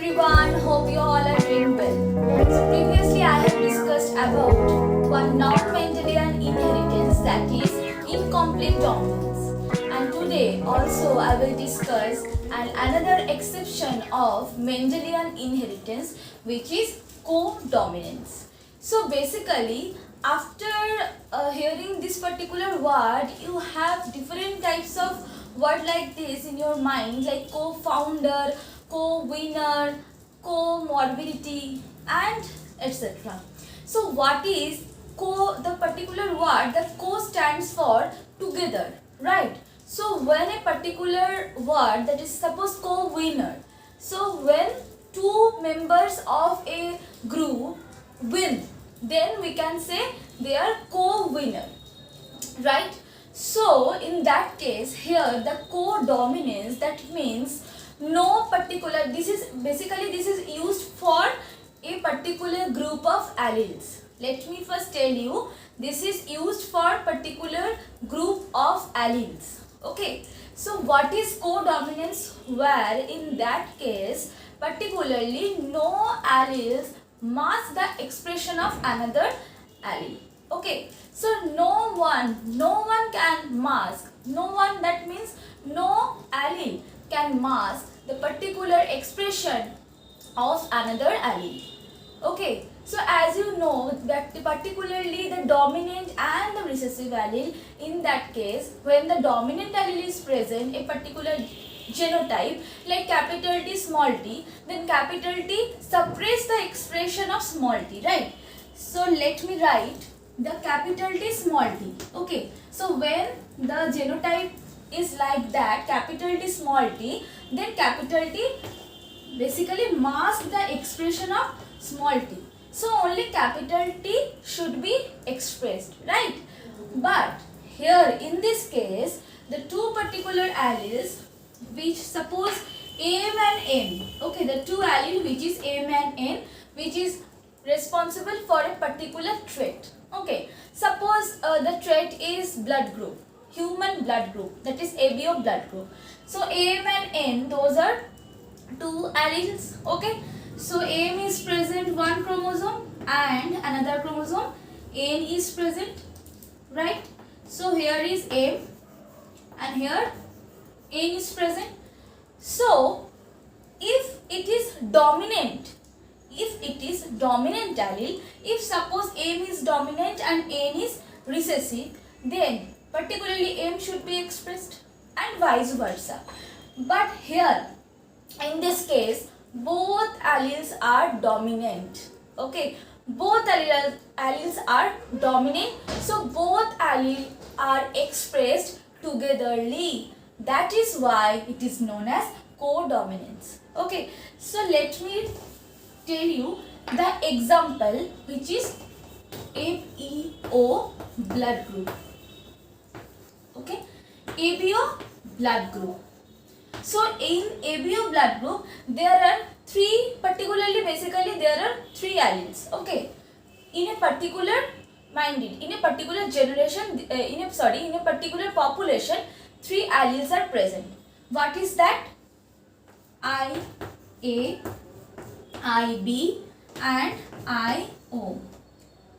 everyone, hope you all are doing well. So previously I have discussed about one non-Mendelian inheritance, that is incomplete dominance. And today also I will discuss another exception of Mendelian inheritance, which is co-dominance. So basically after hearing this particular word, you have different types of word like this in your mind, like co-founder, co-winner, co-morbidity, and etc. So what is co? The particular word, the co stands for together, right? So when a particular word, that is suppose co-winner, so when two members of a group win, then we can say they are co-winner, right? So in that case, here the co-dominance, that means no particular, this is basically this is used for a particular group of alleles. Let me first tell you, this is used for particular group of alleles. Okay, so what is co-dominance? Where in that case particularly no alleles mask the expression of another allele. Okay, so no one can mask, no one, that means no allele can mask the particular expression of another allele. Okay, so as you know that particularly the dominant and the recessive allele, in that case when the dominant allele is present, a particular genotype like capital T small t, then capital T suppress the expression of small t, right? So let me write the capital T small t. Okay, so when the genotype is like that, capital T small t, then capital T basically mask the expression of small t. So only capital T should be expressed, right? But here in this case, the two particular alleles, which suppose M and N, okay, the two allele which is M and N, which is responsible for a particular trait. Okay, suppose the trait is blood group, human blood group, that is ABO blood group. So M and N, those are two alleles. Okay, so M is present one chromosome and another chromosome N is present, right? So here is M and here N is present. So if it is dominant, allele, if suppose M is dominant and N is recessive, then particularly M should be expressed and vice versa. But here in this case both alleles are dominant. Okay, both alleles are dominant, so both alleles are expressed togetherly. That is why it is known as co-dominance. Okay, so let me tell you the example, which is ABO blood group. Okay, ABO blood group. So in ABO blood group there are particularly there are three alleles. Okay, in a particular in a particular generation, in a particular population, three alleles are present. What is that? IA, IB and IO.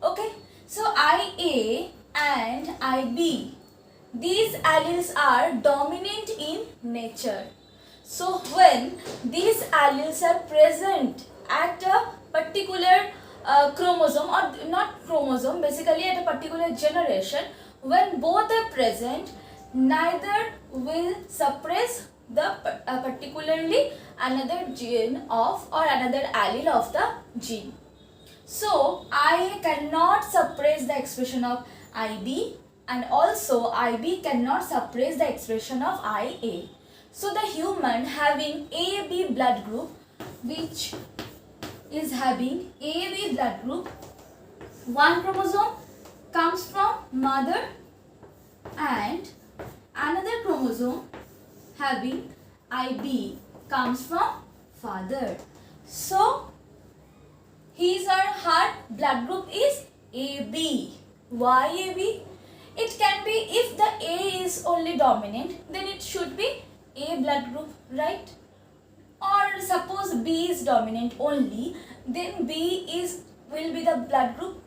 Okay, so IA and IB, these alleles are dominant in nature. So when these alleles are present at a particular chromosome, or not chromosome, basically at a particular generation, when both are present, neither will suppress the particularly another gene of or another allele of the gene. So IA cannot suppress the expression of IB, and also IB cannot suppress the expression of IA. So the human having AB blood group, which is having AB blood group, one chromosome comes from mother and another chromosome having IB comes from father. So his or her blood group is AB. Why AB? It can be, if the A is only dominant, then it should be A blood group, right? Or suppose B is dominant only, then will be the blood group.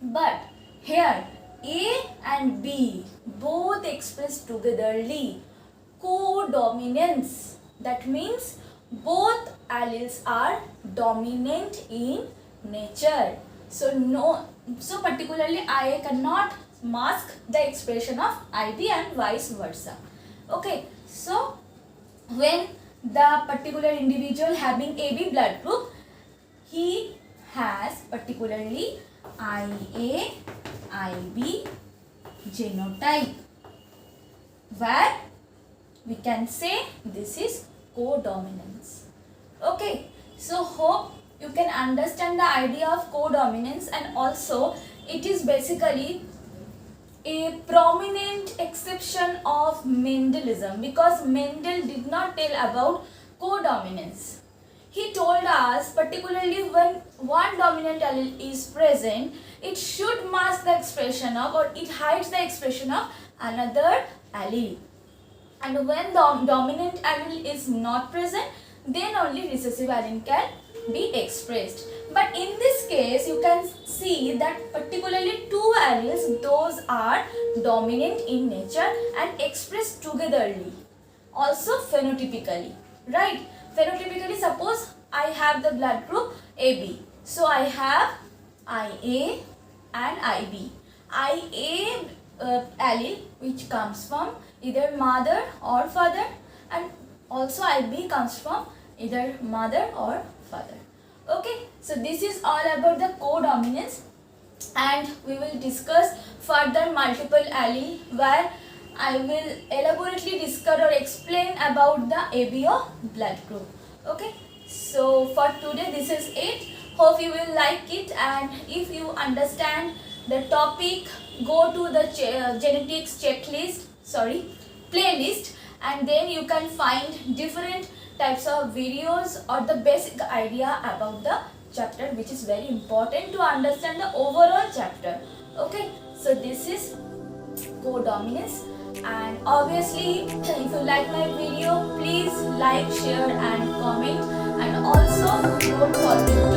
But here A and B both express togetherly codominance. That means both alleles are dominant in nature. So particularly IA cannot mask the expression of IB and vice versa. Okay, so when the particular individual having AB blood group, he has particularly IA, IB genotype, where we can say this is codominance. Okay, so hope you can understand the idea of codominance, and also it is basically a prominent exception of Mendelism, because Mendel did not tell about codominance. He told us particularly when one dominant allele is present, it should mask the expression of, or it hides the expression of another allele. And when the dominant allele is not present, then only recessive allele can be expressed. But in this case, you can see that particularly two alleles, those are dominant in nature and expressed togetherly, also phenotypically, right? Phenotypically, suppose I have the blood group AB, so I have IA and IB. IA allele which comes from either mother or father, and also IB comes from either mother or father. Okay, so this is all about the codominance, and we will discuss further multiple allele, where I will elaborately discuss or explain about the ABO blood group. Okay, so for today this is it. Hope you will like it, and if you understand the topic, go to the genetics playlist, and then you can find different types of videos or the basic idea about the chapter, which is very important to understand the overall chapter. Okay, so this is codominance, and obviously if you like my video, please like, share and comment, and also don't forget